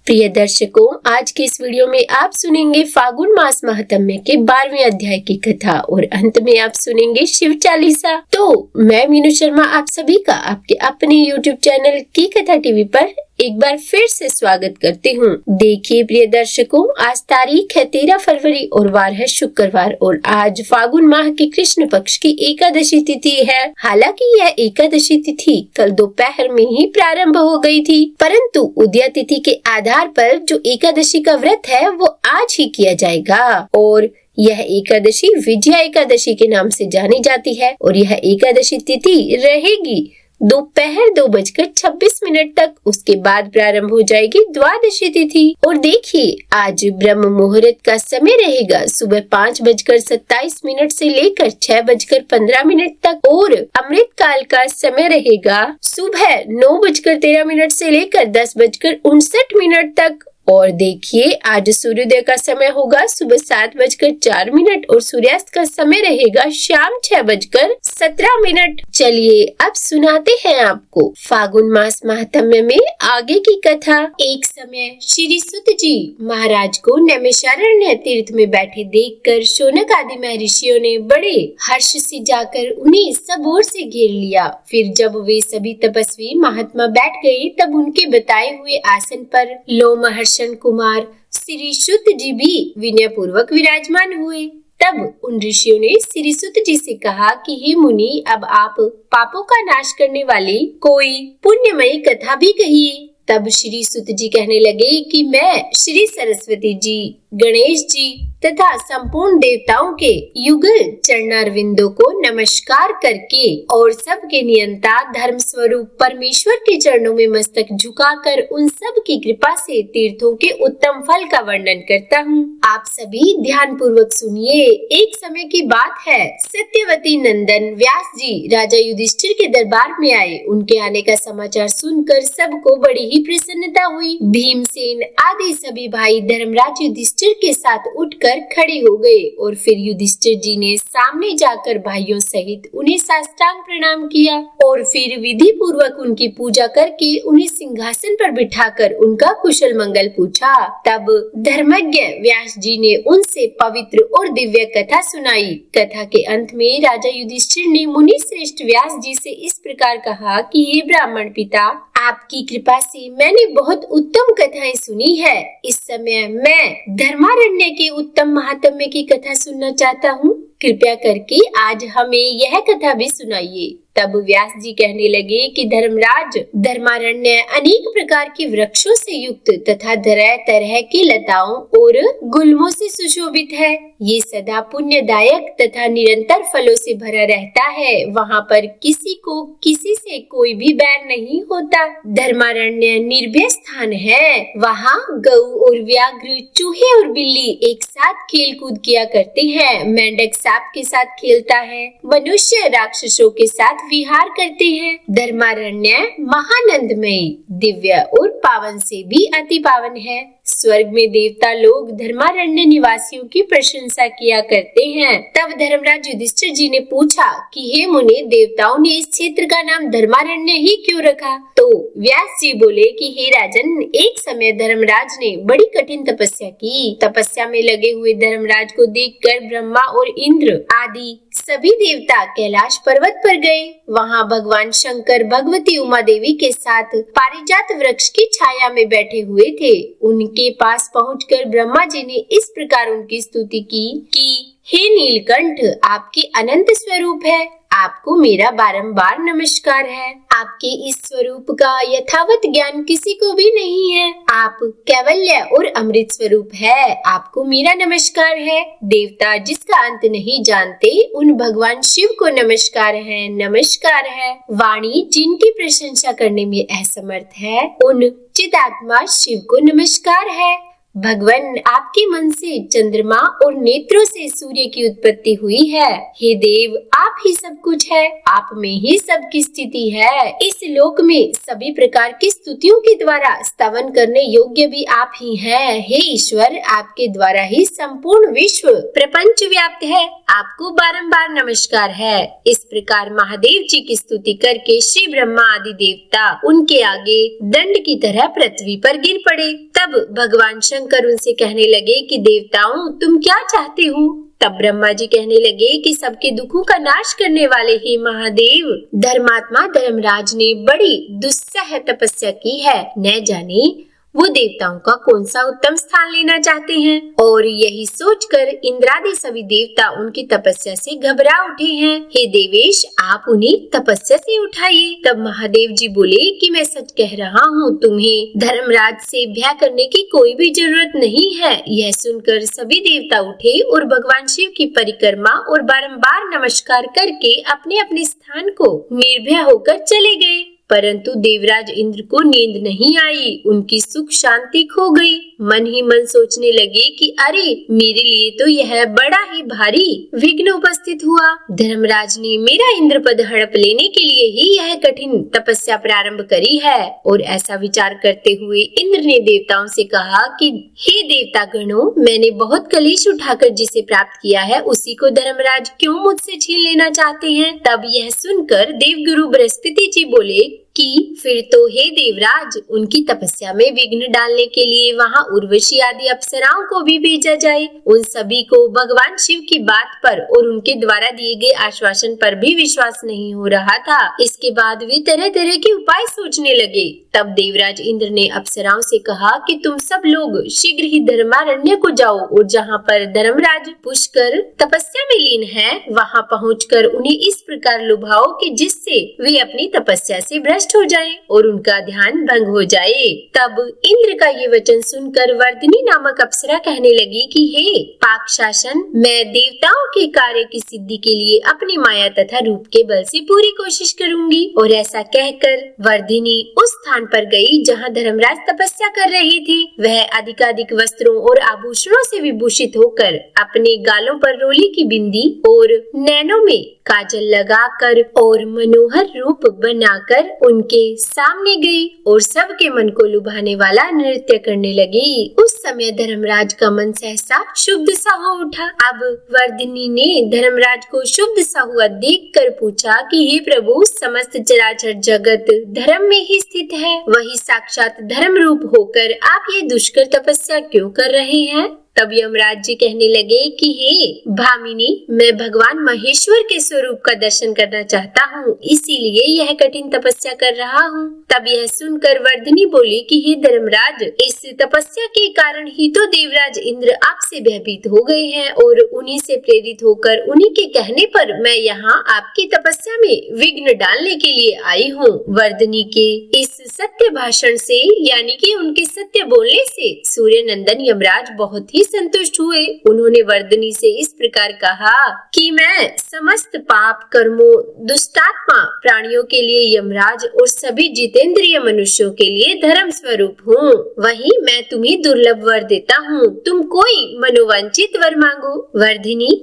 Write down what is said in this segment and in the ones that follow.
प्रिय दर्शकों, आज के इस वीडियो में आप सुनेंगे फागुन मास महात्म्य के 12वें अध्याय की कथा और अंत में आप सुनेंगे शिव चालीसा। तो मैं मीनू शर्मा आप सभी का आपके अपने YouTube चैनल की कथा टीवी पर एक बार फिर से स्वागत करती हूँ। देखिए प्रिय दर्शकों, आज तारीख है 13 फरवरी और वार है शुक्रवार और आज फागुन माह की कृष्ण पक्ष की एकादशी तिथि है। हालांकि यह एकादशी तिथि कल दोपहर में ही प्रारंभ हो गई थी, परंतु उदया तिथि के आधार पर जो एकादशी का व्रत है वो आज ही किया जाएगा और यह एकादशी विजया एकादशी के नाम से जानी जाती है और यह एकादशी तिथि रहेगी दोपहर 2:26 तक। उसके बाद प्रारंभ हो जाएगी द्वादशी तिथि। और देखिए, आज ब्रह्म मुहूर्त का समय रहेगा सुबह 5:27 से लेकर 6:15 तक और अमृत काल का समय रहेगा सुबह 9:13 से लेकर 10:59 तक। और देखिए, आज सूर्योदय का समय होगा सुबह 7:04 और सूर्यास्त का समय रहेगा शाम 6:17। चलिए अब सुनाते हैं आपको फागुन मास महात्म्य में आगे की कथा। एक समय श्री सुत जी महाराज को नैमिषारण्य तीर्थ में बैठे देखकर शौनक आदि महर्षियों ने बड़े हर्ष से जाकर उन्हें सब ओर से घेर लिया। फिर जब वे सभी तपस्वी महात्मा बैठ गए, तब उनके बताए हुए आसन पर लोमहर्षण कुमार श्री सुत जी भी विनय पूर्वक विराजमान हुए। तब उन ऋषियों ने श्री सुत जी से कहा कि हे मुनि, अब आप पापों का नाश करने वाली कोई पुण्यमयी कथा भी कहिए। तब श्री सुत जी कहने लगे कि मैं श्री सरस्वती जी, गणेश जी तथा संपूर्ण देवताओं के युगल चरणारविंदों को नमस्कार करके और सबके नियंता धर्म स्वरूप परमेश्वर के चरणों में मस्तक झुकाकर उन सब की कृपा से तीर्थों के उत्तम फल का वर्णन करता हूँ। आप सभी ध्यान पूर्वक सुनिए। एक समय की बात है, सत्यवती नंदन व्यास जी राजा युधिष्ठिर के दरबार में आए। उनके आने का समाचार सुनकर सबको बड़ी ही प्रसन्नता हुई। भीमसेन आदि सभी भाई धर्मराज युधिष्ठिर के साथ उठकर खड़े हो गए और फिर युधिष्ठिर जी ने सामने जाकर भाइयों सहित उन्हें साष्टांग प्रणाम किया और फिर विधि पूर्वक उनकी पूजा करके उन्हें सिंहासन पर बिठाकर उनका कुशल मंगल पूछा। तब धर्मज्ञ व्यास जी ने उनसे पवित्र और दिव्य कथा सुनाई। कथा के अंत में राजा युधिष्ठिर ने मुनि श्रेष्ठ व्यास जी से इस प्रकार कहा कि हे ब्राह्मण पिता, आपकी कृपा से मैंने बहुत उत्तम कथाएं सुनी है। इस समय मैं धर्मारण्य के उत्तम महात्म्य की कथा सुनना चाहता हूँ। कृपया करके आज हमें यह कथा भी सुनाइए। तब व्यास जी कहने लगे कि धर्मराज, धर्मारण्य अनेक प्रकार के वृक्षों से युक्त तथा तरह तरह की लताओं और गुल्मों से सुशोभित है। ये सदा पुण्यदायक तथा निरंतर फलों से भरा रहता है। वहाँ पर किसी को किसी से कोई भी बैर नहीं होता। धर्मारण्य निर्भय स्थान है। वहाँ गौ और व्याघ्र, चूहे और बिल्ली एक साथ खेल कूद किया करते हैं। मेंढक सांप के साथ खेलता है। मनुष्य राक्षसों के साथ विहार करते हैं। धर्मारण्य महानंदमय, दिव्य और पावन से भी अति पावन है। स्वर्ग में देवता लोग धर्मारण्य निवासियों की प्रशंसा किया करते हैं। तब धर्मराज युधिष्ठिर जी ने पूछा कि हे मुनि, देवताओं ने इस क्षेत्र का नाम धर्मारण्य ही क्यों रखा? तो व्यास जी बोले कि हे राजन, एक समय धर्मराज ने बड़ी कठिन तपस्या की। तपस्या में लगे हुए धर्मराज को देखकर ब्रह्मा और इंद्र आदि सभी देवता कैलाश पर्वत पर गए। वहाँ भगवान शंकर भगवती उमा देवी के साथ पारिजात वृक्ष की छाया में बैठे हुए थे। उनके पास पहुंचकर ब्रह्मा जी ने इस प्रकार उनकी स्तुति की कि हे नीलकंठ, आपके अनंत स्वरूप है। आपको मेरा बारंबार नमस्कार है। आपके इस स्वरूप का यथावत ज्ञान किसी को भी नहीं है। आप कैवल्य और अमृत स्वरूप है। आपको मेरा नमस्कार है। देवता जिसका अंत नहीं जानते, उन भगवान शिव को नमस्कार है, नमस्कार है। वाणी जिनकी प्रशंसा करने में असमर्थ है, उन चिदात्मा शिव को नमस्कार है। भगवान, आपके मन से चंद्रमा और नेत्रों से सूर्य की उत्पत्ति हुई है। हे देव, आप ही सब कुछ है, आप में ही सबकी स्थिति है। इस लोक में सभी प्रकार की स्तुतियों के द्वारा स्तवन करने योग्य भी आप ही हैं। हे ईश्वर, आपके द्वारा ही संपूर्ण विश्व प्रपंच व्याप्त है। आपको बारंबार नमस्कार है। इस प्रकार महादेव जी की स्तुति करके श्री ब्रह्मा आदि देवता उनके आगे दंड की तरह पृथ्वी पर गिर पड़े। तब भगवान शंकर उनसे कहने लगे कि देवताओं, तुम क्या चाहते हो? तब ब्रह्मा जी कहने लगे कि सबके दुखों का नाश करने वाले ही महादेव धर्मात्मा धर्मराज ने बड़ी दुस्सह तपस्या की है। न जाने वो देवताओं का कौन सा उत्तम स्थान लेना चाहते हैं। और यही सोचकर इंद्रादि सभी देवता उनकी तपस्या से घबरा उठे हैं। हे देवेश, आप उन्हें तपस्या से उठाइए। तब महादेव जी बोले कि मैं सच कह रहा हूँ, तुम्हें धर्मराज से भय करने की कोई भी जरूरत नहीं है। यह सुनकर सभी देवता उठे और भगवान शिव की परिक्रमा और बारंबार नमस्कार करके अपने अपने स्थान को निर्भय होकर चले गए। परंतु देवराज इंद्र को नींद नहीं आई, उनकी सुख शांति खो गई। मन ही मन सोचने लगे कि अरे, मेरे लिए तो यह बड़ा ही भारी विघ्न उपस्थित हुआ। धर्मराज ने मेरा इंद्र पद हड़प लेने के लिए ही यह कठिन तपस्या प्रारंभ करी है। और ऐसा विचार करते हुए इंद्र ने देवताओं से कहा कि हे देवता गणों, मैंने बहुत कलेश उठाकर जिसे प्राप्त किया है उसी को धर्मराज क्यों मुझसे छीन लेना चाहते हैं। तब यह सुनकर देवगुरु बृहस्पति जी बोले कि फिर तो हे देवराज, उनकी तपस्या में विघ्न डालने के लिए वहाँ उर्वशी आदि अप्सराओं को भी भेजा जाए। उन सभी को भगवान शिव की बात पर और उनके द्वारा दिए गए आश्वासन पर भी विश्वास नहीं हो रहा था। इसके बाद वे तरह तरह के उपाय सोचने लगे। तब देवराज इंद्र ने अप्सराओं से कहा कि तुम सब लोग शीघ्र ही धर्मारण्य को जाओ और जहाँ पर धर्मराज पुष्कर तपस्या में लीन है, वहाँ पहुँचकर उन्हें इस प्रकार लुभाओ कि जिससे वे अपनी तपस्या से भ्रष्ट हो जाए और उनका ध्यान भंग हो जाए। तब इंद्र का ये वचन सुनकर वर्धिनी नामक अप्सरा कहने लगी कि हे पाक शासन, मैं देवताओं के कार्य की सिद्धि के लिए अपनी माया तथा रूप के बल से पूरी कोशिश करूंगी। और ऐसा कहकर वर्धिनी उस स्थान पर गई जहाँ धर्मराज तपस्या कर रही थी। वह अधिकाधिक वस्त्रों और आभूषणों से विभूषित होकर अपने गालों पर रोली की बिंदी और नैनों में काजल लगाकर और मनोहर रूप बनाकर उनके सामने गई और सबके मन को लुभाने वाला नृत्य करने लगी। उस समय धर्मराज का मन सहसा शुद्ध सा हो उठा। अब वर्धिनी ने धर्मराज को शुद्ध सा हुआ देखकर पूछा कि हे प्रभु, समस्त चराचर जगत धर्म में ही स्थित है, वही साक्षात धर्म रूप होकर आप ये दुष्कर तपस्या क्यों कर रहे हैं? तब यमराज जी कहने लगे कि हे भामिनी, मैं भगवान महेश्वर के स्वरूप का दर्शन करना चाहता हूँ, इसीलिए यह कठिन तपस्या कर रहा हूँ। तब यह सुनकर वर्धिनी बोली कि हे धर्मराज, इस तपस्या के कारण ही तो देवराज इंद्र आपसे भयभीत हो गए हैं और उन्हीं से प्रेरित होकर उन्हीं के कहने पर मैं यहाँ आपकी तपस्या में विघ्न डालने के लिए आई हूँ। वर्धिनी के इस सत्य भाषण से, यानी कि उनके सत्य बोलने से सूर्य नंदन यमराज बहुत ही संतुष्ट हुए। उन्होंने वर्धिनी से इस प्रकार कहा कि मैं समस्त पाप कर्मों, दुष्टात्मा प्राणियों के लिए यमराज और सभी जितेंद्रिय मनुष्यों के लिए धर्म स्वरूप हूँ। वही मैं तुम्हें दुर्लभ वर देता हूँ, तुम कोई मनोवांछित वर मांगो।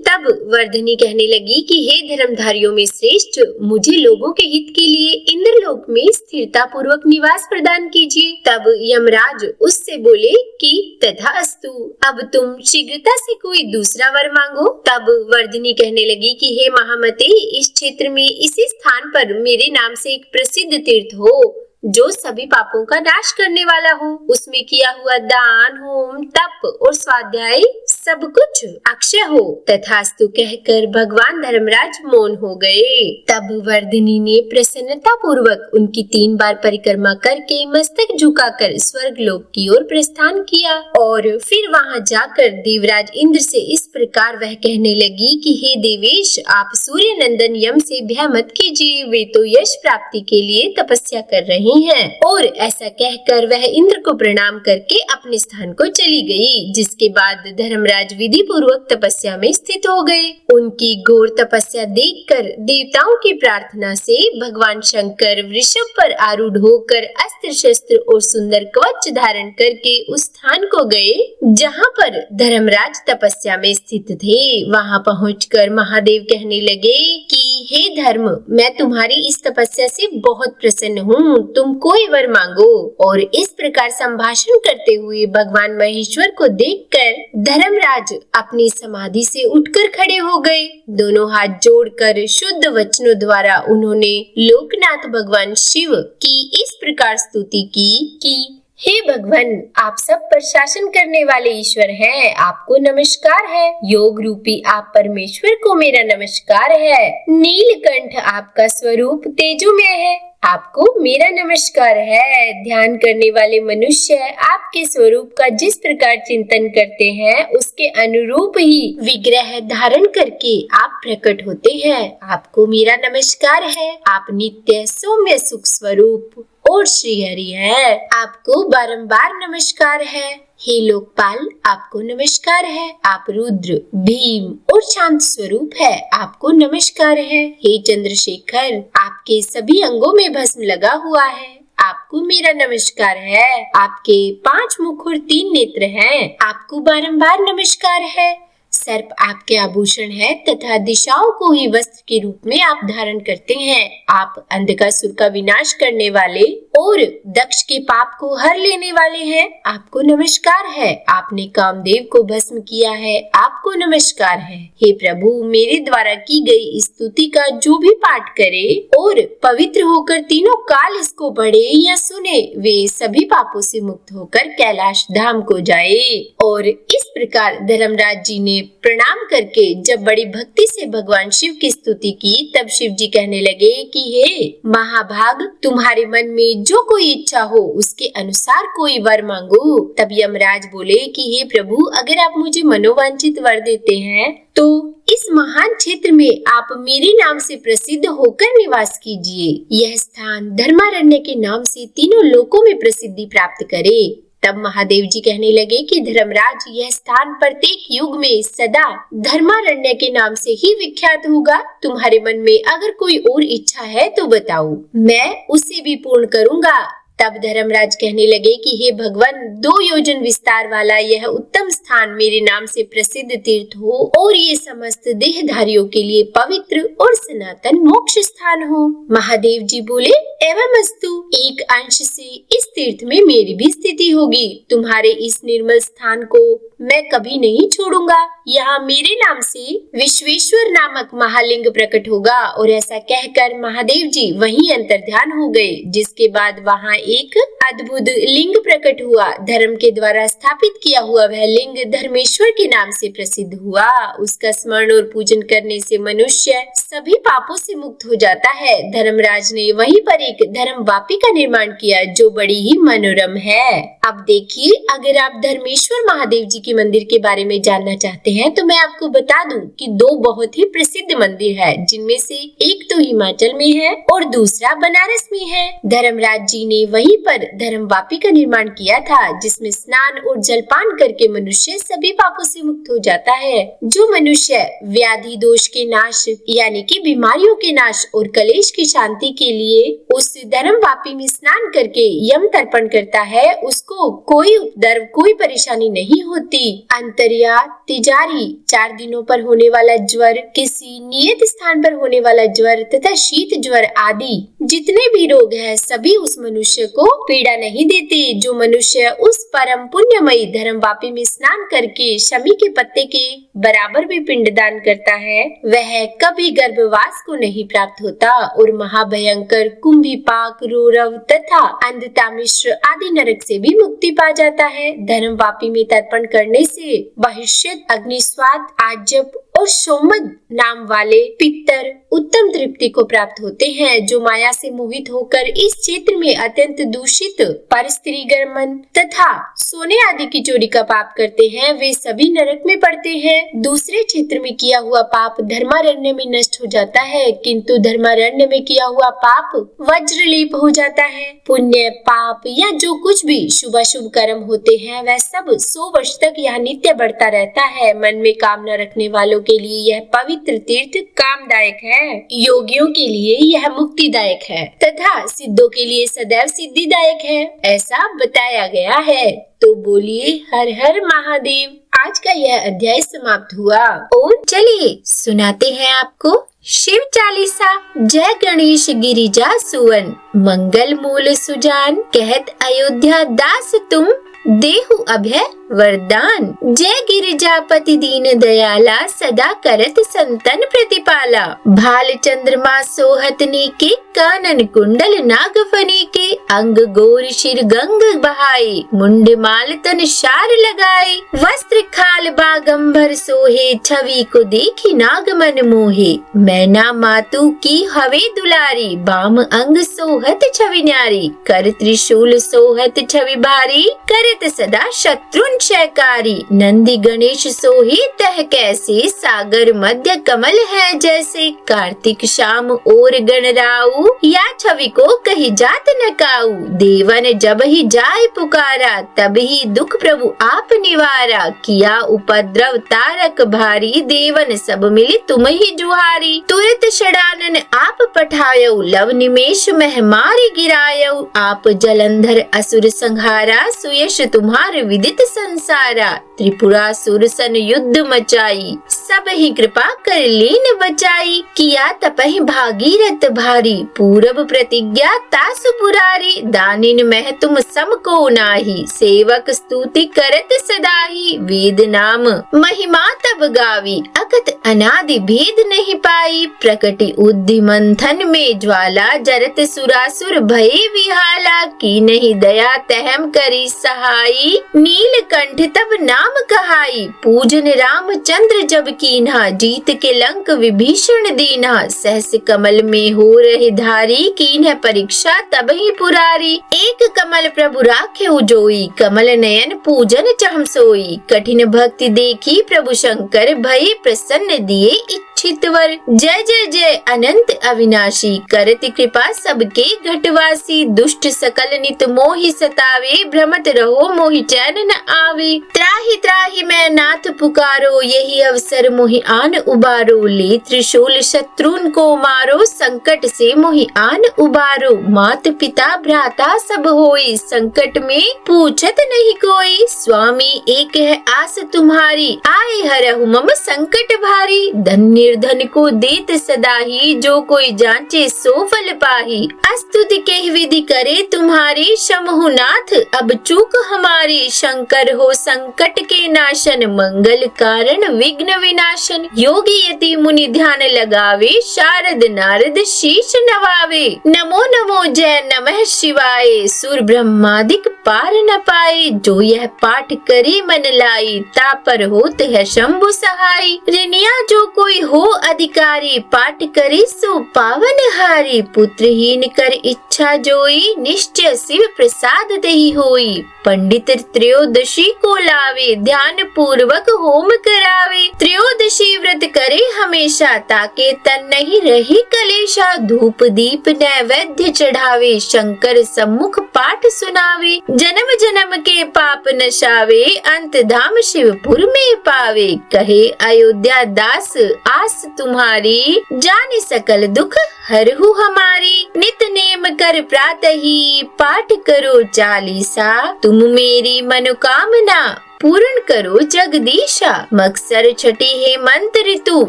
तब वर्धिनी कहने लगी कि हे धर्मधारियों में श्रेष्ठ, मुझे लोगों के हित के लिए इंद्रलोक में स्थिरता पूर्वक निवास प्रदान कीजिए। तब यमराज उससे बोले कि तथास्तु, अब तुम शीघ्रता से कोई दूसरा वर मांगो। तब वर्धिनी कहने लगी कि हे महामते, इस क्षेत्र में इसी स्थान पर मेरे नाम से एक प्रसिद्ध तीर्थ हो जो सभी पापों का नाश करने वाला हो। उसमें किया हुआ दान, होम, तप और स्वाध्याय सब कुछ अक्षय हो। तथास्तु कहकर भगवान धर्मराज मौन हो गए। तब वर्धिनी ने प्रसन्नता पूर्वक उनकी 3 बार परिक्रमा करके मस्तक झुकाकर स्वर्ग लोक की ओर प्रस्थान किया और फिर वहां जाकर देवराज इंद्र से इस प्रकार वह कहने लगी कि हे देवेश, आप सूर्य नंदन यम से भय मत कीजिए, वे तो यश प्राप्ति के लिए तपस्या कर रहे हैं। और ऐसा कहकर वह इंद्र को प्रणाम करके अपने स्थान को चली गई। जिसके बाद धर्मराज धर्मराज विधि पूर्वक तपस्या में स्थित हो गए। उनकी घोर तपस्या देखकर देवताओं की प्रार्थना से भगवान शंकर वृषभ पर आरूढ़ होकर अस्त्र शस्त्र और सुंदर कवच धारण करके उस स्थान को गए जहाँ पर धर्मराज तपस्या में स्थित थे। वहाँ पहुंचकर महादेव कहने लगे कि हे धर्म, मैं तुम्हारी इस तपस्या से बहुत प्रसन्न हूँ, तुम कोई वर मांगो। और इस प्रकार संभाषण करते हुए भगवान महेश्वर को देखकर धर्मराज अपनी समाधि से उठकर खड़े हो गए। दोनों हाथ जोड़कर शुद्ध वचनों द्वारा उन्होंने लोकनाथ भगवान शिव की इस प्रकार स्तुति की कि हे भगवान, आप सब पर शासन करने वाले ईश्वर हैं, आपको नमस्कार है। योग रूपी आप परमेश्वर को मेरा नमस्कार है। नीलकंठ आपका स्वरूप तेजोमय है, आपको मेरा नमस्कार है। ध्यान करने वाले मनुष्य आपके स्वरूप का जिस प्रकार चिंतन करते हैं उसके अनुरूप ही विग्रह धारण करके आप प्रकट होते हैं, आपको मेरा नमस्कार है। आप नित्य सौम्य सुख स्वरूप और श्री हरि है, आपको बारंबार नमस्कार है। हे लोकपाल, आपको नमस्कार है। आप रुद्र, भीम और शांत स्वरूप है, आपको नमस्कार है। हे चंद्रशेखर, आपके सभी अंगों में भस्म लगा हुआ है, आपको मेरा नमस्कार है। आपके 5 मुख और 3 नेत्र हैं, आपको बारंबार नमस्कार है। सर्प आपके आभूषण है तथा दिशाओं को ही वस्त्र के रूप में आप धारण करते हैं। आप अंधकासुर का विनाश करने वाले और दक्ष के पाप को हर लेने वाले हैं, आपको नमस्कार है। आपने कामदेव को भस्म किया है, आपको नमस्कार है। हे प्रभु, मेरे द्वारा की गई इस स्तुति का जो भी पाठ करे और पवित्र होकर तीनों काल इसको पढ़े या सुने, वे सभी पापों से मुक्त होकर कैलाश धाम को जाए। और इस प्रकार धर्मराज जी ने प्रणाम करके जब बड़ी भक्ति से भगवान शिव की स्तुति की, तब शिव जी कहने लगे कि हे महाभाग, तुम्हारे मन में जो कोई इच्छा हो उसके अनुसार कोई वर मांगो। तब यमराज बोले कि हे प्रभु, अगर आप मुझे मनोवांछित वर देते हैं तो इस महान क्षेत्र में आप मेरे नाम से प्रसिद्ध होकर निवास कीजिए। यह स्थान धर्मारण्य के नाम से तीनों लोकों में प्रसिद्धि प्राप्त करे। तब महादेव जी कहने लगे कि धर्मराज, यह स्थान प्रत्येक युग में सदा धर्मारण्य के नाम से ही विख्यात होगा। तुम्हारे मन में अगर कोई और इच्छा है तो बताओ, मैं उसे भी पूर्ण करूंगा। तब धर्मराज कहने लगे कि हे भगवान, 2 योजन विस्तार वाला यह उत्तम स्थान मेरे नाम से प्रसिद्ध तीर्थ हो और ये समस्त देहधारियों के लिए पवित्र और सनातन मोक्ष स्थान हो। महादेव जी बोले, एवं अस्तु, एक अंश से इस तीर्थ में मेरी भी स्थिति होगी। तुम्हारे इस निर्मल स्थान को मैं कभी नहीं छोड़ूंगा। यहाँ मेरे नाम से विश्वेश्वर नामक महालिंग प्रकट होगा। और ऐसा कहकर महादेव जी वहीं अंतर्ध्यान हो गए। जिसके बाद वहाँ एक अद्भुत लिंग प्रकट हुआ। धर्म के द्वारा स्थापित किया हुआ वह लिंग धर्मेश्वर के नाम से प्रसिद्ध हुआ। उसका स्मरण और पूजन करने से मनुष्य सभी पापों से मुक्त हो जाता है। धर्मराज ने वहीं पर एक धर्म वापी का निर्माण किया जो बड़ी ही मनोरम है। अब देखिए, अगर आप धर्मेश्वर महादेव जी के मंदिर के बारे में जानना चाहते हैं तो मैं आपको बता दूं कि 2 बहुत ही प्रसिद्ध मंदिर है, जिनमें से एक तो हिमाचल में है और दूसरा बनारस में है। धर्मराज जी ने वहीं पर धर्म वापी का निर्माण किया था, जिसमें स्नान और जलपान करके मनुष्य सभी पापों से मुक्त हो जाता है। जो मनुष्य व्याधि दोष के नाश यानी कि बीमारियों के नाश और कलेश की शांति के लिए उस धर्म वापी में स्नान करके यम तर्पण करता है, उसको कोई उपद्रव, कोई परेशानी नहीं होती। अंतर्या, तिजारी, 4 दिनों पर होने वाला ज्वर, किसी नियत स्थान पर होने वाला ज्वर तथा शीत ज्वर आदि जितने भी रोग है, सभी उस मनुष्य को पीड़ा नहीं देते। जो मनुष्य उस परम पुण्यमयी धर्म वापी में स्नान करके शमी के पत्ते के बराबर भी पिंडदान करता है, वह कभी गर्भवास को नहीं प्राप्त होता और महाभयंकर कुंभीपाक, रोरव तथा अंधतामिश्र आदि नरक से भी मुक्ति पा जाता है। धर्म वापी में तर्पण करने से बहिष्यत, अग्निस्वाद, आज्यप और और सोमद नाम वाले पितर उत्तम तृप्ति को प्राप्त होते हैं, जो माया से मोहित होकर इस क्षेत्र में अत्यंत दूषित पर स्त्री गर्मन तथा सोने आदि की चोरी का पाप करते हैं, वे सभी नरक में पड़ते हैं। दूसरे क्षेत्र में किया हुआ पाप धर्मारण्य में नष्ट हो जाता है, किंतु धर्मारण्य में किया हुआ पाप वज्रलेप हो जाता है। पुण्य पाप या जो कुछ भी शुभ अशुभ कर्म होते हैं वह सब 100 वर्ष तक यह नित्य बढ़ता रहता है। मन में कामना रखने वालों के लिए यह पवित्र तीर्थ कामदायक है, योगियों के लिए यह मुक्तिदायक है तथा सिद्धों के लिए सदैव सिद्धिदायक है, ऐसा बताया गया है। तो बोलिए हर हर महादेव। आज का यह अध्याय समाप्त हुआ और चलिए सुनाते हैं आपको शिव चालीसा। जय गणेश गिरिजा सुवन मंगल मूल सुजान, कहत अयोध्या दास तुम देहु अभय वरदान। जय गिरिजापति दीन दयाला, सदा करत संतन प्रतिपाला। भाल चंद्रमा सोहतनी के, कानन कुंडल नागफनी के। अंग गोर शिर गंग बहाए, मुंड माल तन शार लगाए। वस्त्र खाल बागंबर सोहे, छवि को देखी नाग मन मोहे। मैना मातु की हवे दुलारी, बाम अंग सोहत छवि न्यारी। कर त्रिशूल सोहत छवि भारी, करत सदा शत्रुन क्षयकारी। नंदी गणेश सोहे तह कैसे, सागर मध्य कमल है जैसे। कार्तिक शाम और गणराऊ, या छवि को कही जात न काऊ। देवन जब ही जाय पुकारा, तब ही दुख प्रभु आप निवारा। किया उपद्रव तारक भारी, देवन सब मिली तुम ही जुहारी। तुरत षडानन आप पठायो, लव निमेष मह मारी गिरायो। आप जलंधर असुर संहारा, सुयश तुम्हारे विदित संसारा। त्रिपुरासुर सन युद्ध मचाई, सब ही कृपा कर लीन बचाई। किया तपहि भागीरथ भारी, पूरब प्रतिज्ञा तासु पुरारी। दानिन मह तुम सम को नाही, सेवक स्तुति करत सदाही। वेद नाम महिमा तब गावी, अकत अनादि भेद नहीं पाई। प्रकटि उद्धि मंथन में ज्वाला, जरत सुरासुर भये विहाला। की नहीं दया तहम करी सहाई, नीलकंठ तब नाम कहाई। पूजन रामचंद्र जब कीन्हा, जीत के लंक विभीषण दीन्हा। सहस कमल में हो रहे धारी, कीन्ह परीक्षा तब ही पुरारी। एक कमल प्रभु राखे उजोई, कमल नयन पूजन चहम सोई। कठिन भक्ति देखी प्रभु शंकर, भये प्रसन्न दिए इच्छित वर। जय जय जय अनंत अविनाशी, करति कृपा सबके घटवासी। दुष्ट सकल नित मोहि सतावे, भ्रमत रहो मोहि चैन न आवे। त्राहि त्राहि मैं नाथ पुकारो, यही अवसर मोहि आन उबारो। ले त्रिशूल शत्रुन को मारो, संकट से मोहि आन उबारो। मात पिता भ्राता सब होई, संकट में पूछत नहीं कोई। स्वामी एक है आस तुम्हारी, आए हरहु मम संकट भारी। धन निर्धन को देत सदा ही, जो कोई जांचे सो फल पाही। स्तुति के विधि करे तुम्हारी, शमहु नाथ अब चूक हमारी। शंकर हो संकट के नाशन, मंगल कारण विघ्न विनाशन। योगी यति मुनि ध्यान लगावे, शारद नारद शीश नवावे। नमो नमो जय नमः शिवाय, सुर ब्रह्मादिक पार न पाए। जो यह पाठ करे मन लाई, तापर होत है शंभु सहाय। ऋणिया जो कोई हो अधिकारी, पाठ करे सो पावन हारी। पुत्रहीन कर इच्छा जोई, निश्चय शिव प्रसाद दही होई। पंडित त्रयोदशी को लावे, ध्यान पूर्वक होम करावे। त्रयोदशी व्रत करे हमेशा, ताके तन नहीं रही कलेशा। धूप दीप नैवेद्य चढ़ावे, शंकर सम्मुख पाठ सुनावे। जन्म जन्म के पाप नशावे, अंत धाम शिवपुर में पावे। कहे अयोध्या दास आस तुम्हारी, जाने सकल दुख हरहु हमारी। नित नेम कर प्रातः ही, पाठ करो चालीसा। तुम मेरी मनोकामना पूर्ण करो जगदीशा। मकसर छठी हेमंत ऋतु,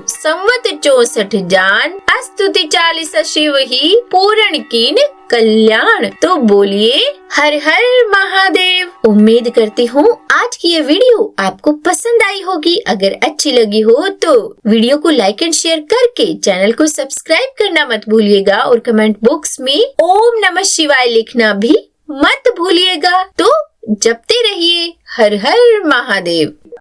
संवत 64 जान। स्तुति चालीसा शिव ही, पूर्ण कीन कल्याण। तो बोलिए हर हर महादेव। उम्मीद करती हूँ आज की ये वीडियो आपको पसंद आई होगी। अगर अच्छी लगी हो तो वीडियो को लाइक एंड शेयर करके चैनल को सब्सक्राइब करना मत भूलिएगा और कमेंट बॉक्स में ओम नमः शिवाय लिखना भी मत भूलिएगा। तो जपते रहिए हर हर महादेव।